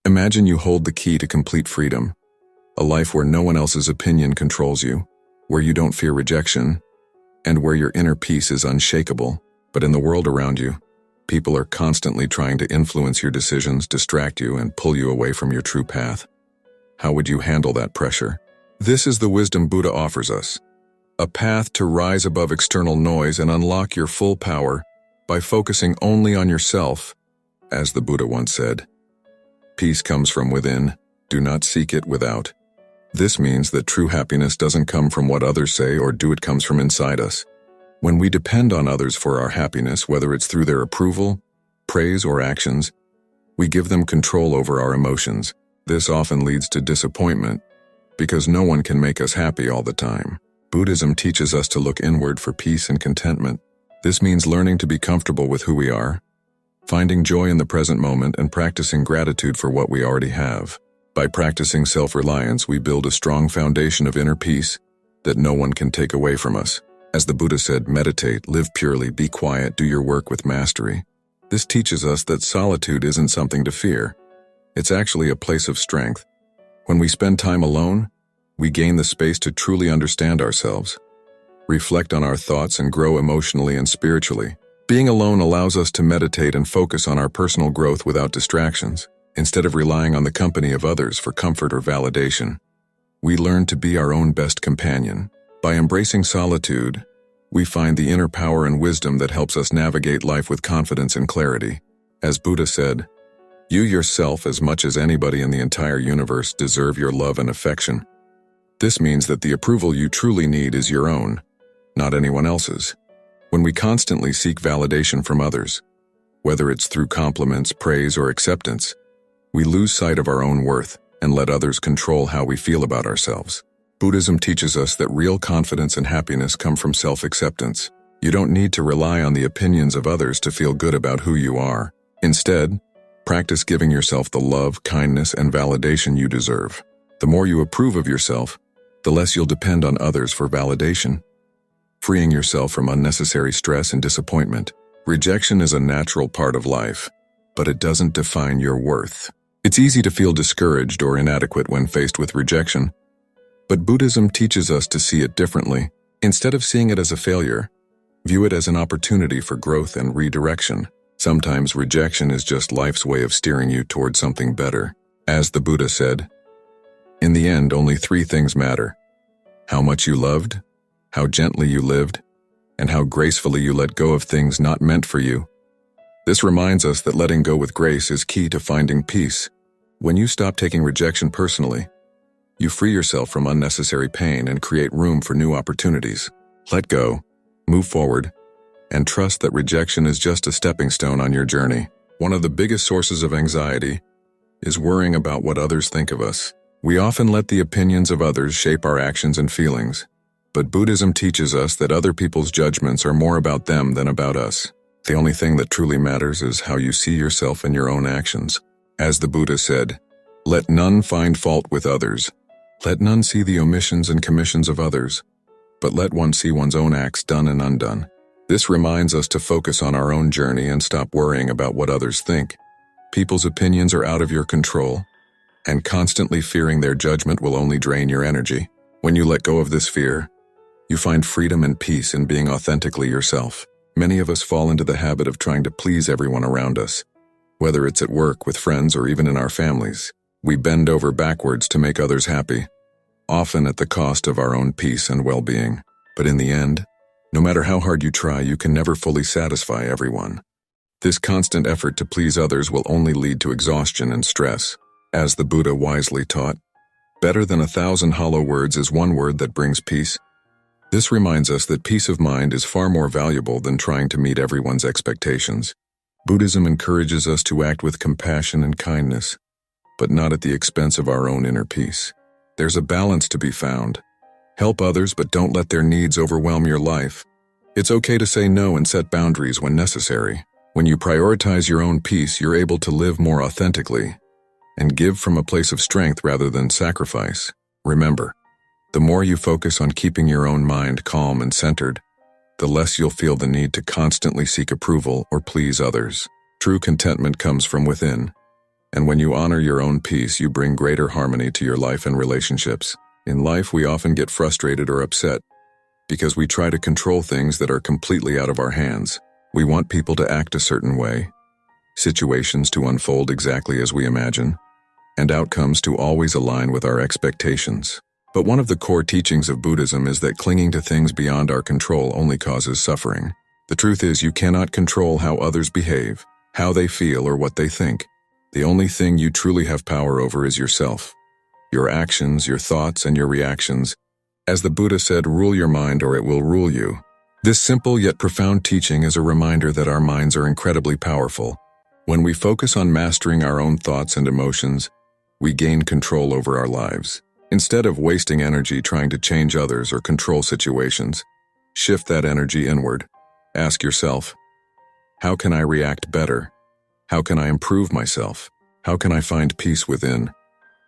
Imagine you hold the key to complete freedom, a life where no one else's opinion controls you, where you don't fear rejection, and where your inner peace is unshakable. But in the world around you, people are constantly trying to influence your decisions, distract you, and pull you away from your true path. How would you handle that pressure? This is the wisdom Buddha offers us, a path to rise above external noise and unlock your full power by focusing only on yourself. As the Buddha once said, "Peace comes from within, do not seek it without." This means that true happiness doesn't come from what others say or do, it comes from inside us. When we depend on others for our happiness, whether it's through their approval, praise, or actions, we give them control over our emotions. This often leads to disappointment, because no one can make us happy all the time. Buddhism teaches us to look inward for peace and contentment. This means learning to be comfortable with who we are, finding joy in the present moment, and practicing gratitude for what we already have. By practicing self-reliance, we build a strong foundation of inner peace that no one can take away from us. As the Buddha said, meditate, live purely, be quiet, do your work with mastery. This teaches us that solitude isn't something to fear. It's actually a place of strength. When we spend time alone, we gain the space to truly understand ourselves, reflect on our thoughts, and grow emotionally and spiritually. Being alone allows us to meditate and focus on our personal growth without distractions. Instead of relying on the company of others for comfort or validation, we learn to be our own best companion. By embracing solitude, we find the inner power and wisdom that helps us navigate life with confidence and clarity. As Buddha said, "You yourself, as much as anybody in the entire universe, deserve your love and affection." This means that the approval you truly need is your own, not anyone else's. When we constantly seek validation from others, whether it's through compliments, praise, or acceptance, we lose sight of our own worth and let others control how we feel about ourselves. Buddhism teaches us that real confidence and happiness come from self-acceptance. You don't need to rely on the opinions of others to feel good about who you are. Instead, practice giving yourself the love, kindness, and validation you deserve. The more you approve of yourself, the less you'll depend on others for validation, freeing yourself from unnecessary stress and disappointment. Rejection is a natural part of life, but it doesn't define your worth. It's easy to feel discouraged or inadequate when faced with rejection, but Buddhism teaches us to see it differently. Instead of seeing it as a failure, view it as an opportunity for growth and redirection. Sometimes rejection is just life's way of steering you toward something better. As the Buddha said, "In the end, only three things matter: how much you loved, how gently you lived, and how gracefully you let go of things not meant for you." This reminds us that letting go with grace is key to finding peace. When you stop taking rejection personally, you free yourself from unnecessary pain and create room for new opportunities. Let go, move forward, and trust that rejection is just a stepping stone on your journey. One of the biggest sources of anxiety is worrying about what others think of us. We often let the opinions of others shape our actions and feelings, but Buddhism teaches us that other people's judgments are more about them than about us. The only thing that truly matters is how you see yourself and your own actions. As the Buddha said, "Let none find fault with others. Let none see the omissions and commissions of others, but let one see one's own acts done and undone." This reminds us to focus on our own journey and stop worrying about what others think. People's opinions are out of your control, and constantly fearing their judgment will only drain your energy. When you let go of this fear, you find freedom and peace in being authentically yourself. Many of us fall into the habit of trying to please everyone around us. Whether it's at work, with friends, or even in our families, we bend over backwards to make others happy, often at the cost of our own peace and well-being. But in the end, no matter how hard you try, you can never fully satisfy everyone. This constant effort to please others will only lead to exhaustion and stress. As the Buddha wisely taught, "Better than 1,000 hollow words is one word that brings peace." This reminds us that peace of mind is far more valuable than trying to meet everyone's expectations. Buddhism encourages us to act with compassion and kindness, but not at the expense of our own inner peace. There's a balance to be found. Help others, but don't let their needs overwhelm your life. It's okay to say no and set boundaries when necessary. When you prioritize your own peace, you're able to live more authentically and give from a place of strength rather than sacrifice. Remember, the more you focus on keeping your own mind calm and centered, the less you'll feel the need to constantly seek approval or please others. True contentment comes from within, And when you honor your own peace, you bring greater harmony to your life and relationships. In life, we often get frustrated or upset because we try to control things that are completely out of our hands. We want people to act a certain way, situations to unfold exactly as we imagine, and outcomes to always align with our expectations. But one of the core teachings of Buddhism is that clinging to things beyond our control only causes suffering. The truth is, you cannot control how others behave, how they feel, or what they think. The only thing you truly have power over is yourself. Your actions, your thoughts, and your reactions. As the Buddha said, rule your mind or it will rule you. This simple yet profound teaching is a reminder that our minds are incredibly powerful. When we focus on mastering our own thoughts and emotions, we gain control over our lives. Instead of wasting energy trying to change others or control situations, shift that energy inward. Ask yourself, how can I react better? How can I improve myself? How can I find peace within,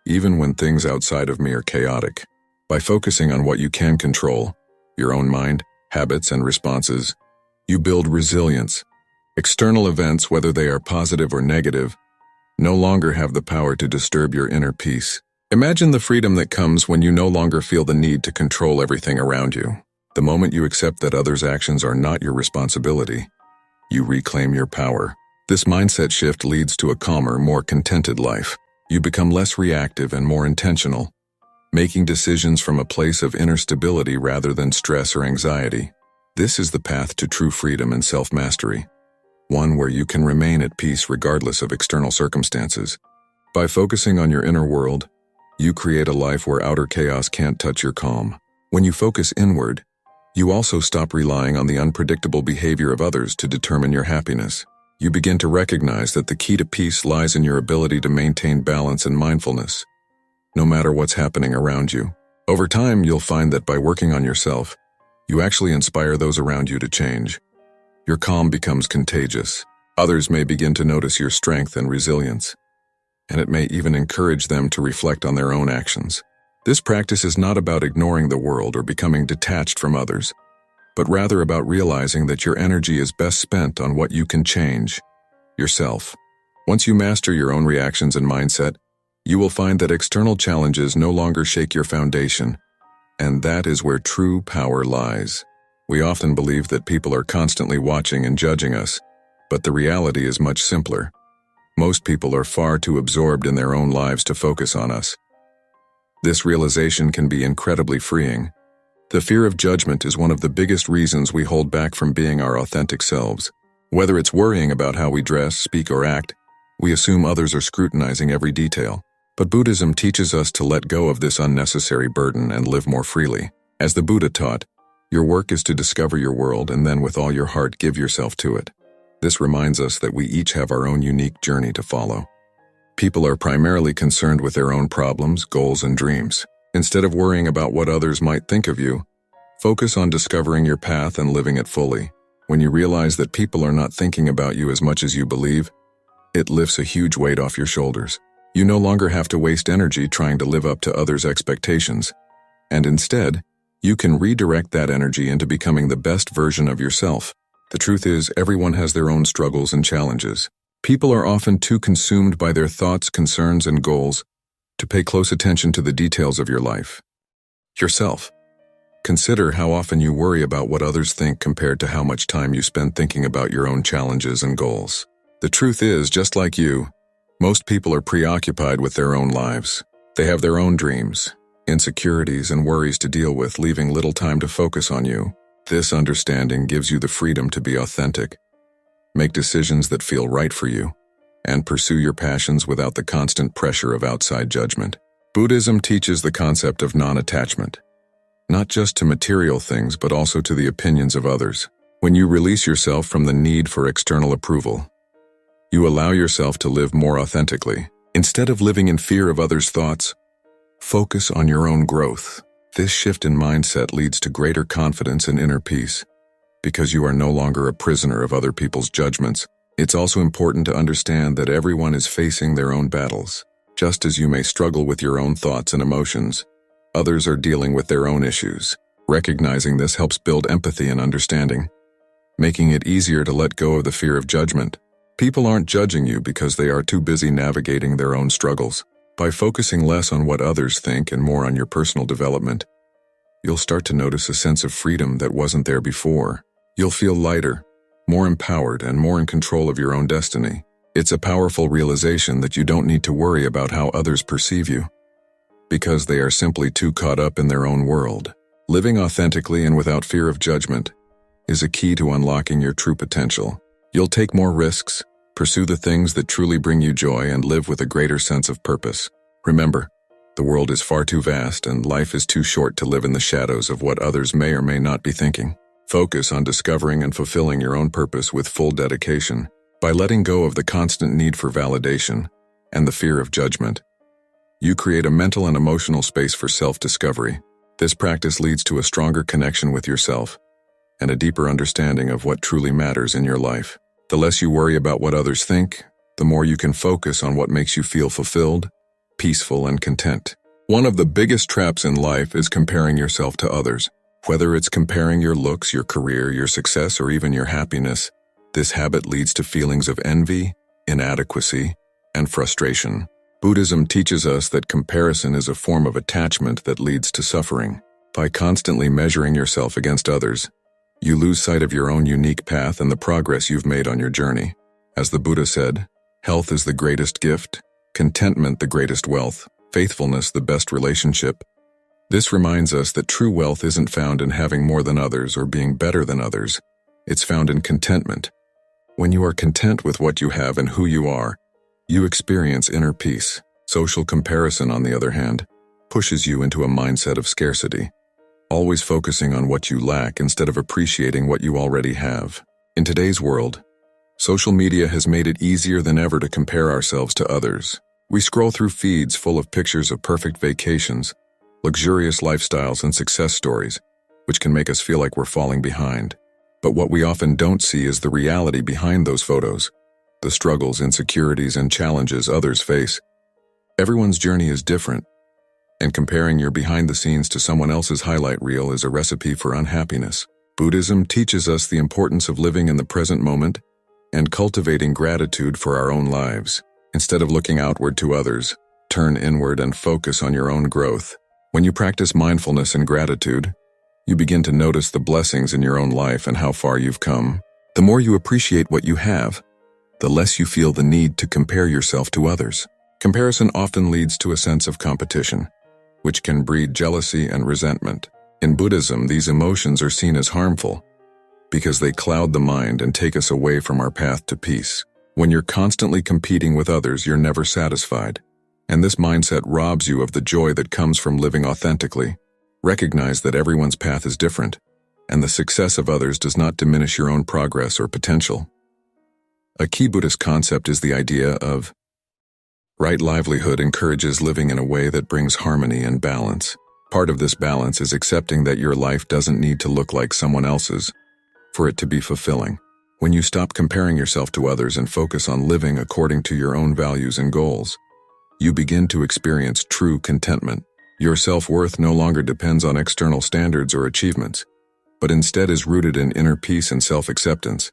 even when things outside of me are chaotic? By focusing on what you can control, your own mind, habits, and responses, you build resilience. External events, whether they are positive or negative, no longer have the power to disturb your inner peace. Imagine the freedom that comes when you no longer feel the need to control everything around you. The moment you accept that others' actions are not your responsibility, you reclaim your power. This mindset shift leads to a calmer, more contented life. You become less reactive and more intentional, making decisions from a place of inner stability rather than stress or anxiety. This is the path to true freedom and self-mastery, one where you can remain at peace regardless of external circumstances. By focusing on your inner world, you create a life where outer chaos can't touch your calm. When you focus inward, you also stop relying on the unpredictable behavior of others to determine your happiness. You begin to recognize that the key to peace lies in your ability to maintain balance and mindfulness, no matter what's happening around you. Over time, you'll find that by working on yourself, you actually inspire those around you to change. Your calm becomes contagious. Others may begin to notice your strength and resilience, and it may even encourage them to reflect on their own actions. This practice is not about ignoring the world or becoming detached from others, but rather about realizing that your energy is best spent on what you can change, yourself. Once you master your own reactions and mindset, you will find that external challenges no longer shake your foundation, and that is where true power lies. We often believe that people are constantly watching and judging us, but the reality is much simpler. Most people are far too absorbed in their own lives to focus on us. This realization can be incredibly freeing. The fear of judgment is one of the biggest reasons we hold back from being our authentic selves. Whether it's worrying about how we dress, speak, or act, we assume others are scrutinizing every detail. But Buddhism teaches us to let go of this unnecessary burden and live more freely. As the Buddha taught, your work is to discover your world and then with all your heart give yourself to it. This reminds us that we each have our own unique journey to follow. People are primarily concerned with their own problems, goals, and dreams. Instead of worrying about what others might think of you, focus on discovering your path and living it fully. When you realize that people are not thinking about you as much as you believe, it lifts a huge weight off your shoulders. You no longer have to waste energy trying to live up to others' expectations, and instead, you can redirect that energy into becoming the best version of yourself. The truth is, everyone has their own struggles and challenges. People are often too consumed by their thoughts, concerns, and goals to pay close attention to the details of your life. Yourself. Consider how often you worry about what others think compared to how much time you spend thinking about your own challenges and goals. The truth is, just like you, most people are preoccupied with their own lives. They have their own dreams, insecurities, and worries to deal with, leaving little time to focus on you. This understanding gives you the freedom to be authentic, make decisions that feel right for you, and pursue your passions without the constant pressure of outside judgment. Buddhism teaches the concept of non-attachment, not just to material things but also to the opinions of others. When you release yourself from the need for external approval, you allow yourself to live more authentically. Instead of living in fear of others' thoughts, focus on your own growth. This shift in mindset leads to greater confidence and inner peace, because you are no longer a prisoner of other people's judgments. It's also important to understand that everyone is facing their own battles. Just as you may struggle with your own thoughts and emotions, others are dealing with their own issues. Recognizing this helps build empathy and understanding, making it easier to let go of the fear of judgment. People aren't judging you because they are too busy navigating their own struggles. By focusing less on what others think and more on your personal development, you'll start to notice a sense of freedom that wasn't there before. You'll feel lighter, more empowered, and more in control of your own destiny. It's a powerful realization that you don't need to worry about how others perceive you, because they are simply too caught up in their own world. Living authentically and without fear of judgment is a key to unlocking your true potential. You'll take more risks, pursue the things that truly bring you joy, and live with a greater sense of purpose. Remember, the world is far too vast and life is too short to live in the shadows of what others may or may not be thinking. Focus on discovering and fulfilling your own purpose with full dedication. By letting go of the constant need for validation and the fear of judgment, you create a mental and emotional space for self-discovery. This practice leads to a stronger connection with yourself and a deeper understanding of what truly matters in your life. The less you worry about what others think, the more you can focus on what makes you feel fulfilled, peaceful, and content. One of the biggest traps in life is comparing yourself to others. Whether it's comparing your looks, your career, your success, or even your happiness, this habit leads to feelings of envy, inadequacy, and frustration. Buddhism teaches us that comparison is a form of attachment that leads to suffering. By constantly measuring yourself against others, you lose sight of your own unique path and the progress you've made on your journey. As the Buddha said, health is the greatest gift, contentment the greatest wealth, faithfulness the best relationship. This reminds us that true wealth isn't found in having more than others or being better than others. It's found in contentment. When you are content with what you have and who you are, you experience inner peace. Social comparison, on the other hand, pushes you into a mindset of scarcity, always focusing on what you lack instead of appreciating what you already have. In today's world, social media has made it easier than ever to compare ourselves to others. We scroll through feeds full of pictures of perfect vacations, luxurious lifestyles, and success stories, which can make us feel like we're falling behind. But what we often don't see is the reality behind those photos, the struggles, insecurities, and challenges others face. Everyone's journey is different, and comparing your behind the scenes to someone else's highlight reel is a recipe for unhappiness. Buddhism teaches us the importance of living in the present moment and cultivating gratitude for our own lives. Instead of looking outward to others, turn inward and focus on your own growth. When you practice mindfulness and gratitude, you begin to notice the blessings in your own life and how far you've come. The more you appreciate what you have, the less you feel the need to compare yourself to others. Comparison often leads to a sense of competition, which can breed jealousy and resentment. In Buddhism, these emotions are seen as harmful because they cloud the mind and take us away from our path to peace. When you're constantly competing with others, you're never satisfied, and this mindset robs you of the joy that comes from living authentically. Recognize that everyone's path is different, and the success of others does not diminish your own progress or potential. A key Buddhist concept is the idea of right livelihood encourages living in a way that brings harmony and balance. Part of this balance is accepting that your life doesn't need to look like someone else's for it to be fulfilling. When you stop comparing yourself to others and focus on living according to your own values and goals, you begin to experience true contentment. Your self-worth no longer depends on external standards or achievements, but instead is rooted in inner peace and self-acceptance.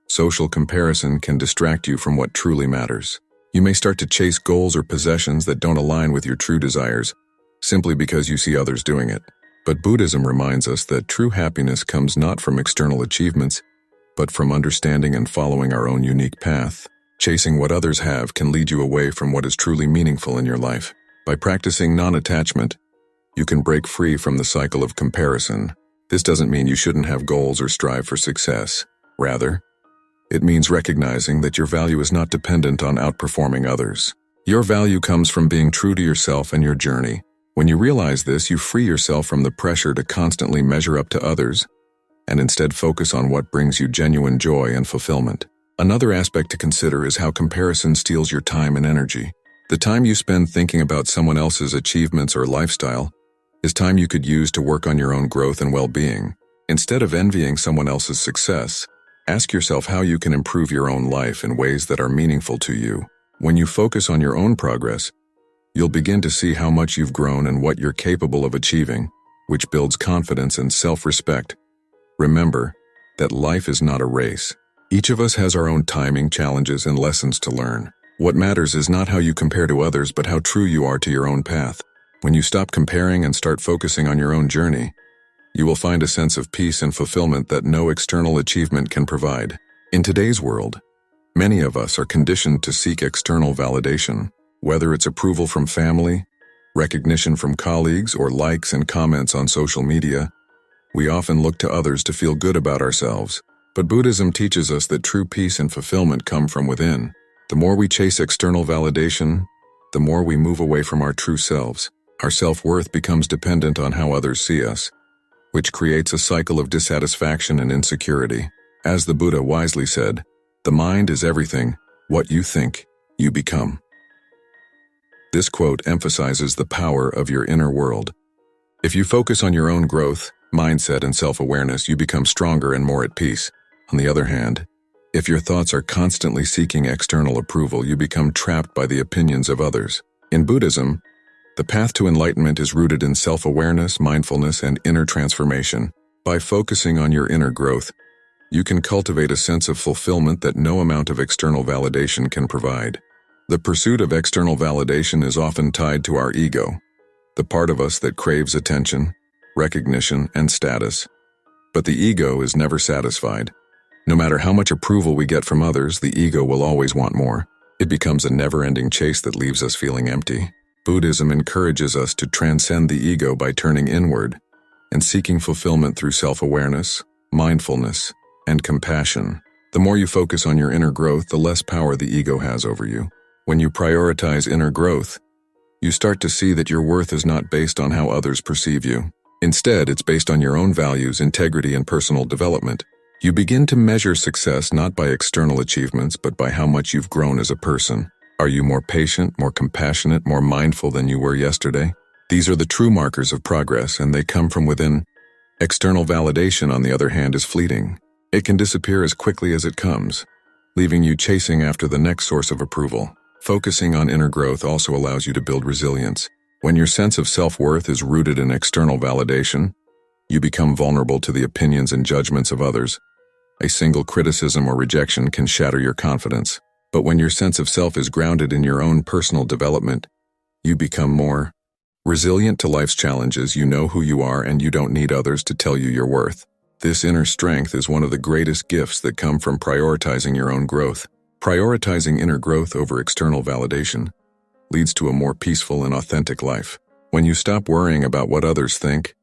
Social comparison can distract you from what truly matters. You may start to chase goals or possessions that don't align with your true desires, simply because you see others doing it. But Buddhism reminds us that true happiness comes not from external achievements, but from understanding and following our own unique path. Chasing what others have can lead you away from what is truly meaningful in your life. By practicing non-attachment, you can break free from the cycle of comparison. This doesn't mean you shouldn't have goals or strive for success. Rather, it means recognizing that your value is not dependent on outperforming others. Your value comes from being true to yourself and your journey. When you realize this, you free yourself from the pressure to constantly measure up to others, and instead focus on what brings you genuine joy and fulfillment. Another aspect to consider is how comparison steals your time and energy. The time you spend thinking about someone else's achievements or lifestyle is time you could use to work on your own growth and well-being. Instead of envying someone else's success, ask yourself how you can improve your own life in ways that are meaningful to you. When you focus on your own progress, you'll begin to see how much you've grown and what you're capable of achieving, which builds confidence and self-respect. Remember that life is not a race. Each of us has our own timing, challenges, and lessons to learn. What matters is not how you compare to others, but how true you are to your own path. When you stop comparing and start focusing on your own journey, you will find a sense of peace and fulfillment that no external achievement can provide. In today's world, many of us are conditioned to seek external validation, whether it's approval from family, recognition from colleagues, or likes and comments on social media. We often look to others to feel good about ourselves, but Buddhism teaches us that true peace and fulfillment come from within. The more we chase external validation, the more we move away from our true selves. Our self-worth becomes dependent on how others see us, which creates a cycle of dissatisfaction and insecurity. As the Buddha wisely said, "The mind is everything. What you think, you become." This quote emphasizes the power of your inner world. If you focus on your own growth, mindset, and self-awareness, you become stronger and more at peace. On the other hand, if your thoughts are constantly seeking external approval, you become trapped by the opinions of others. In Buddhism, the path to enlightenment is rooted in self-awareness, mindfulness, and inner transformation. By focusing on your inner growth, you can cultivate a sense of fulfillment that no amount of external validation can provide. The pursuit of external validation is often tied to our ego, the part of us that craves attention, recognition, and status. But the ego is never satisfied. No matter how much approval we get from others, the ego will always want more. It becomes a never-ending chase that leaves us feeling empty. Buddhism encourages us to transcend the ego by turning inward and seeking fulfillment through self-awareness, mindfulness, and compassion. The more you focus on your inner growth, the less power the ego has over you. When you prioritize inner growth, you start to see that your worth is not based on how others perceive you. Instead, it's based on your own values, integrity, and personal development. You begin to measure success not by external achievements, but by how much you've grown as a person. Are you more patient, more compassionate, more mindful than you were yesterday? These are the true markers of progress, and they come from within. External validation, on the other hand, is fleeting. It can disappear as quickly as it comes, leaving you chasing after the next source of approval. Focusing on inner growth also allows you to build resilience. When your sense of self-worth is rooted in external validation, you become vulnerable to the opinions and judgments of others. A single criticism or rejection can shatter your confidence. But when your sense of self is grounded in your own personal development, you become more resilient to life's challenges. You know who you are, and you don't need others to tell you your worth. This inner strength is one of the greatest gifts that come from prioritizing your own growth. Prioritizing inner growth over external validation leads to a more peaceful and authentic life. When you stop worrying about what others think,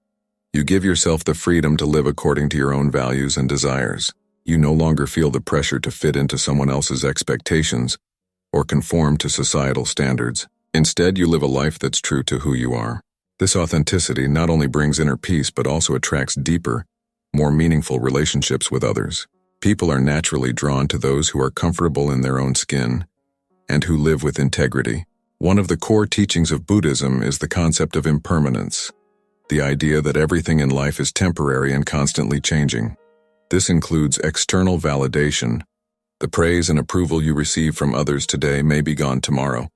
you give yourself the freedom to live according to your own values and desires. You no longer feel the pressure to fit into someone else's expectations or conform to societal standards. Instead, you live a life that's true to who you are. This authenticity not only brings inner peace, but also attracts deeper, more meaningful relationships with others. People are naturally drawn to those who are comfortable in their own skin and who live with integrity. One of the core teachings of Buddhism is the concept of impermanence, the idea that everything in life is temporary and constantly changing. This includes external validation. The praise and approval you receive from others today may be gone tomorrow.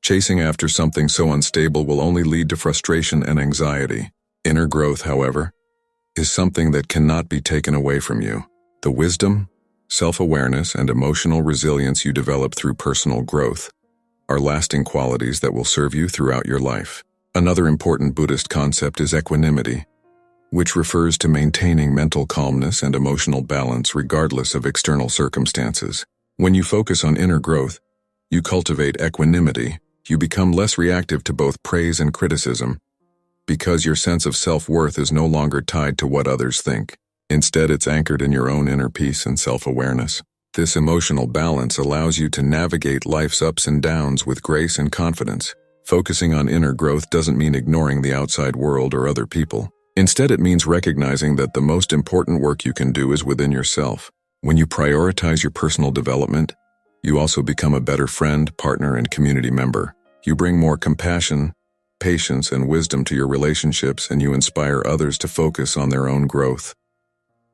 Chasing after something so unstable will only lead to frustration and anxiety. Inner growth, however, is something that cannot be taken away from you. The wisdom, self-awareness, and emotional resilience you develop through personal growth are lasting qualities that will serve you throughout your life. Another important Buddhist concept is equanimity, which refers to maintaining mental calmness and emotional balance regardless of external circumstances. When you focus on inner growth, you cultivate equanimity. You become less reactive to both praise and criticism, because your sense of self-worth is no longer tied to what others think. Instead, it's anchored in your own inner peace and self-awareness. This emotional balance allows you to navigate life's ups and downs with grace and confidence. Focusing on inner growth doesn't mean ignoring the outside world or other people. Instead, it means recognizing that the most important work you can do is within yourself. When you prioritize your personal development, you also become a better friend, partner, and community member. You bring more compassion, patience, and wisdom to your relationships, and you inspire others to focus on their own growth.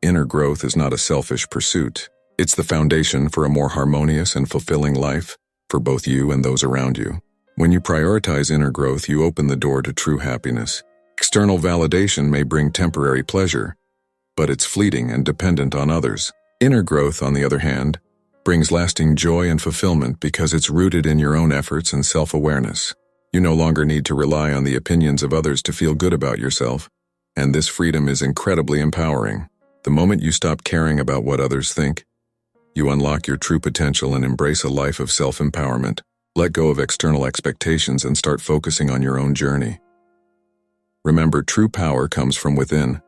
Inner growth is not a selfish pursuit. It's the foundation for a more harmonious and fulfilling life for both you and those around you. When you prioritize inner growth, you open the door to true happiness. External validation may bring temporary pleasure, but it's fleeting and dependent on others. Inner growth, on the other hand, brings lasting joy and fulfillment because it's rooted in your own efforts and self-awareness. You no longer need to rely on the opinions of others to feel good about yourself, and this freedom is incredibly empowering. The moment you stop caring about what others think, you unlock your true potential and embrace a life of self-empowerment. Let go of external expectations and start focusing on your own journey. Remember, true power comes from within,